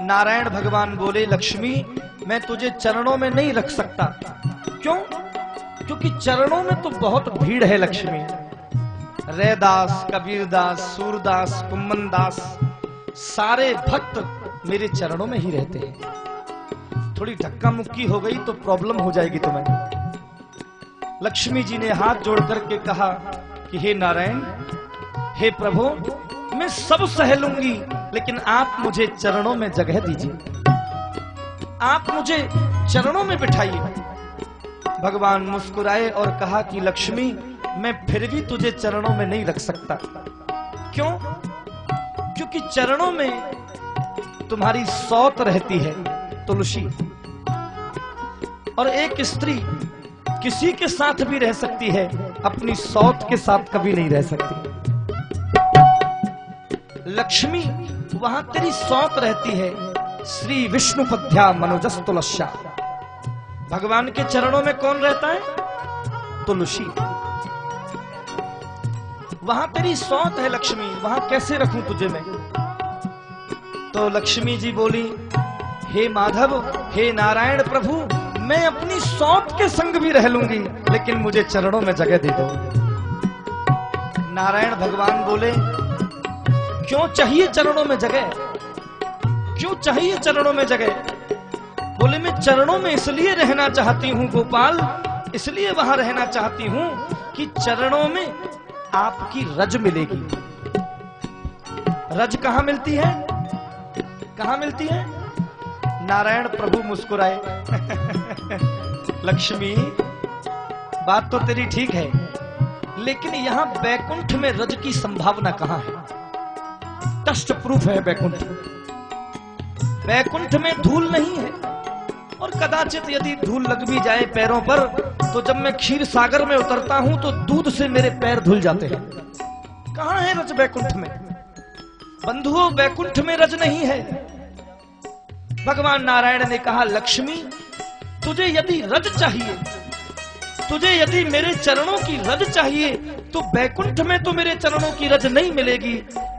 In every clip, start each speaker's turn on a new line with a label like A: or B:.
A: नारायण भगवान बोले, लक्ष्मी मैं तुझे चरणों में नहीं रख सकता। क्यों? क्योंकि चरणों में तो बहुत भीड़ है लक्ष्मी। रैदास, कबीरदास, सूरदास, कुम्मनदास, सारे भक्त मेरे चरणों में ही रहते हैं। थोड़ी धक्का मुक्की हो गई तो प्रॉब्लम हो जाएगी तुम्हें। लक्ष्मी जी ने हाथ जोड़ करके कहा कि हे नारायण, हे प्रभु, मैं सब सह लूंगी, लेकिन आप मुझे चरणों में जगह दीजिए, आप मुझे चरणों में बिठाइए। भगवान मुस्कुराए और कहा कि लक्ष्मी मैं फिर भी तुझे चरणों में नहीं रख सकता। क्यों? क्योंकि चरणों में तुम्हारी सौत रहती है, तुलसी। और एक स्त्री किसी के साथ भी रह सकती है, अपनी सौत के साथ कभी नहीं रह सकती। लक्ष्मी वहां तेरी सौत रहती है। श्री विष्णु पद्या मनुजस्तुलस्या। भगवान के चरणों में कौन रहता है? तुलसी। वहां तेरी सौत है लक्ष्मी, वहां कैसे रखूं तुझे मैं? तो लक्ष्मी जी बोली, हे माधव, हे नारायण प्रभु, मैं अपनी सौत के संग भी रह लूंगी, लेकिन मुझे चरणों में जगह दे दो। नारायण भगवान बोले, क्यों चाहिए चरणों में जगह? क्यों चाहिए चरणों में जगह? बोले, मैं चरणों में इसलिए रहना चाहती हूं गोपाल, इसलिए वहां रहना चाहती हूं कि चरणों में आपकी रज मिलेगी। रज कहां मिलती है? कहां मिलती है? नारायण प्रभु मुस्कुराए लक्ष्मी बात तो तेरी ठीक है, लेकिन यहां बैकुंठ में रज की संभावना कहां है? टस्ट प्रूफ है बैकुंठ। बैकुंठ में धूल नहीं है, और कदाचित यदि धूल लग भी जाए पैरों पर, तो जब मैं क्षीर सागर में उतरता हूं तो दूध से मेरे पैर धुल जाते हैं। कहां है रज बैकुंठ में? बंधुओं, बैकुंठ में रज नहीं है। भगवान नारायण ने कहा, लक्ष्मी तुझे यदि रज चाहिए, तुझे यदि मेरे चरणों की रज चाहिए, तो बैकुंठ में तो मेरे चरणों की रज नहीं मिलेगी।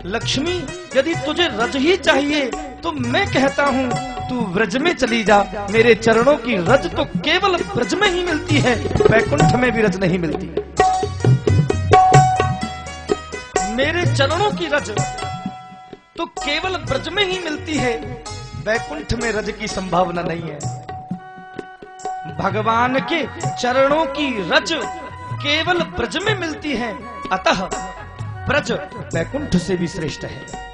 A: लक्ष्मी यदि तुझे रज ही चाहिए, तो मैं कहता हूं तू व्रज में चली जा। मेरे चरणों की रज तो केवल व्रज में ही मिलती है, बैकुंठ में भी रज नहीं मिलती। मेरे चरणों की रज तो केवल व्रज में ही मिलती है, बैकुंठ में रज की संभावना नहीं है। भगवान के चरणों की रज केवल ब्रज में मिलती है, अतः ब्रज बैकुंठ से भी श्रेष्ठ है।